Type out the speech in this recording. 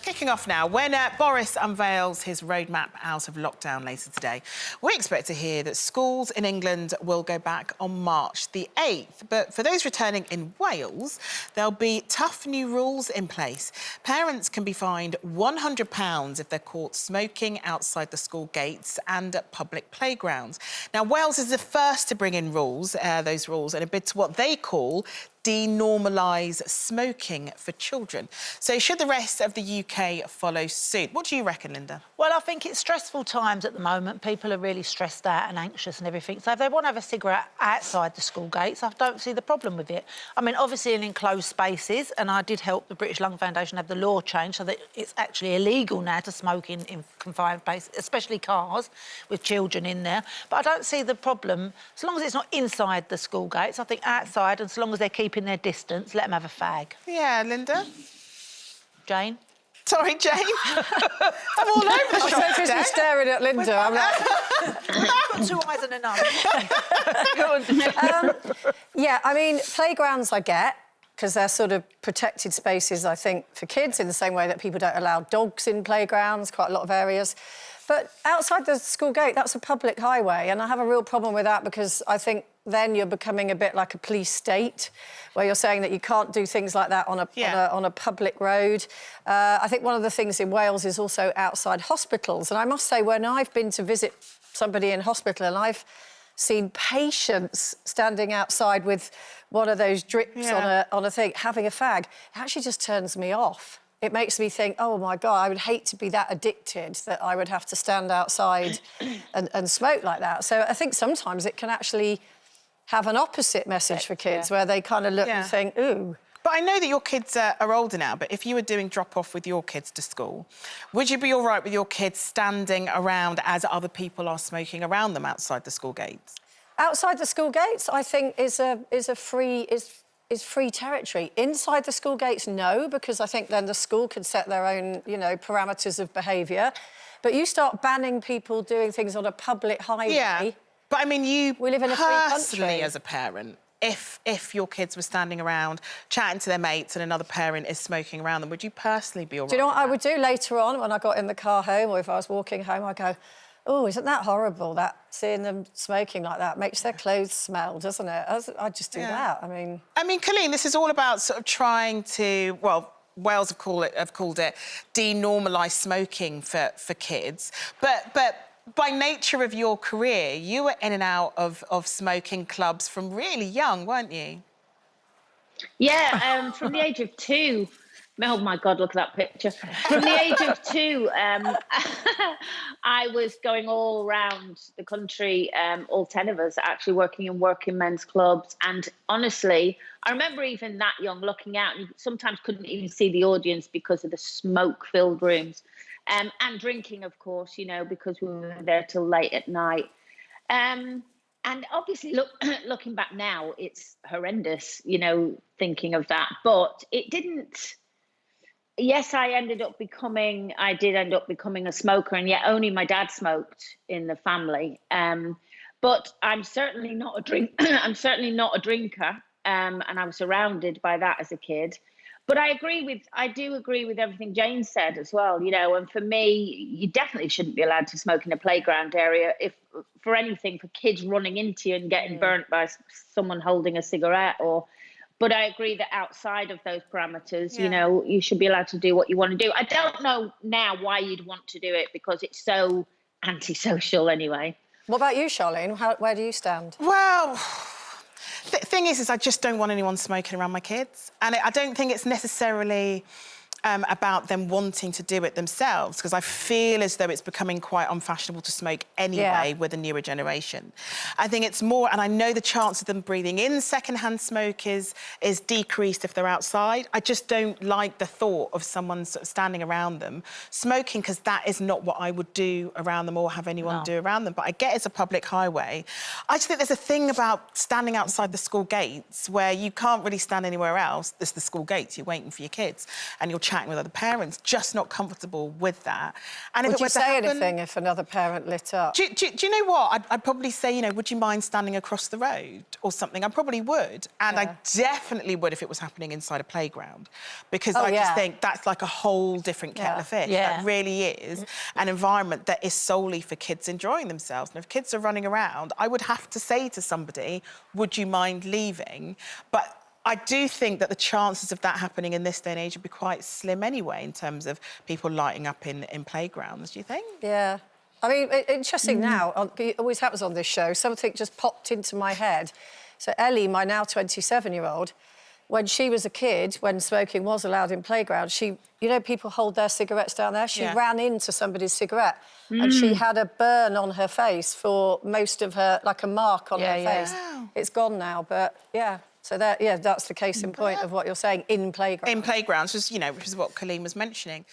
Kicking off now, when Boris unveils his roadmap out of lockdown later today, we expect to hear that schools in England will go back on March the 8th. But for those returning in Wales, there'll be tough new rules in place. Parents can be fined £100 if they're caught smoking outside the school gates and at public playgrounds. Now, Wales is the first to bring in those rules, in a bid to what they call de-normalize smoking for children. So should the rest of the UK follow suit? What do you reckon, Linda? Well, I think it's stressful times at the moment. People are really stressed out and anxious and everything. So if they want to have a cigarette outside the school gates, I don't see the problem with it. I mean, obviously in enclosed spaces, and I did help the British Lung Foundation have the law changed so that it's actually illegal now to smoke in confined spaces, especially cars with children in there. But I don't see the problem, as long as it's not inside the school gates. I think outside, and so long as they're keeping their distance, let them have a fag. Yeah, Linda? Jane? Sorry, Jane. I'm all over the shop I'm just staring at Linda. I'm like... Got 2 eyes and a nose. Yeah, I mean, playgrounds I get, because they're sort of protected spaces, I think, for kids, in the same way that people don't allow dogs in playgrounds, quite a lot of areas. But outside the school gate, that's a public highway, and I have a real problem with that because I think then you're becoming a bit like a police state, where you're saying that you can't do things like that on a public road. I think one of the things in Wales is also outside hospitals, and I must say, when I've been to visit somebody in hospital and I've seen patients standing outside with one of those drips on a thing, having a fag, it actually just turns me off. It makes me think, oh, my God, I would hate to be that addicted that I would have to stand outside and smoke like that. So I think sometimes it can actually have an opposite message for kids, where they kind of look and think, ooh. But I know that your kids are older now, but if you were doing drop-off with your kids to school, would you be all right with your kids standing around as other people are smoking around them outside the school gates? Outside the school gates, I think, is free territory. Inside the school gates, no, because I think then the school can set their own, you know, parameters of behaviour. But you start banning people doing things on a public highway... Yeah, but I mean, we live in a free country. Personally, as a parent, if your kids were standing around chatting to their mates and another parent is smoking around them, would you personally be all right? Do you know what I would do later on when I got in the car home, or if I was walking home, I'd go, oh, isn't that horrible, that seeing them smoking like that makes their clothes smell, doesn't it? I'd just do that. I mean, Colleen, this is all about sort of trying to, well, Wales have called it de-normalise smoking for kids, but by nature of your career, you were in and out of smoking clubs from really young, weren't you? Yeah, from the age of 2. Oh, my God, look at that picture. From the age of 2, I was going all around the country, all 10 of us, actually working in working men's clubs. And honestly, I remember even that young looking out, and you sometimes couldn't even see the audience because of the smoke-filled rooms. And drinking, of course, you know, because we were there till late at night. And obviously, looking back now, it's horrendous, you know, thinking of that. But it didn't... Yes, I did end up becoming a smoker, and yet only my dad smoked in the family. But I'm certainly not a drinker. And I was surrounded by that as a kid. But I do agree with everything Jane said as well, you know, and for me, you definitely shouldn't be allowed to smoke in a playground area for kids running into you and getting burnt by someone holding a cigarette But I agree that outside of those parameters, you know, you should be allowed to do what you want to do. I don't know now why you'd want to do it, because it's so antisocial anyway. What about you, Charlene? Where do you stand? Well, the thing is I just don't want anyone smoking around my kids. And I don't think it's necessarily about them wanting to do it themselves, because I feel as though it's becoming quite unfashionable to smoke anyway with the newer generation. I think it's more, and I know the chance of them breathing in secondhand smoke is decreased if they're outside. I just don't like the thought of someone sort of standing around them smoking, because that is not what I would do around them or have anyone do around them. But I get it's a public highway. I just think there's a thing about standing outside the school gates where you can't really stand anywhere else. There's the school gates, you're waiting for your kids and you're chatting chatting with other parents, just not comfortable with that. And if Would it were you to say happen, anything if another parent lit up? do you know what? I'd probably say, you know, would you mind standing across the road or something? I probably would. And I definitely would if it was happening inside a playground, because I just think that's like a whole different kettle of fish. Yeah. That really is an environment that is solely for kids enjoying themselves. And if kids are running around, I would have to say to somebody, would you mind leaving? But I do think that the chances of that happening in this day and age would be quite slim anyway, in terms of people lighting up in playgrounds, do you think? Yeah. I mean, interesting now, it always happens on this show, something just popped into my head. So Ellie, my now 27-year-old, when she was a kid, when smoking was allowed in playgrounds, she, you know, people hold their cigarettes down there. She ran into somebody's cigarette and she had a burn on her face for most of her, like a mark on her face. Wow. It's gone now, but yeah. So that, that's the case in point of what you're saying, in playgrounds. In playgrounds, just, you know, which is what Colleen was mentioning.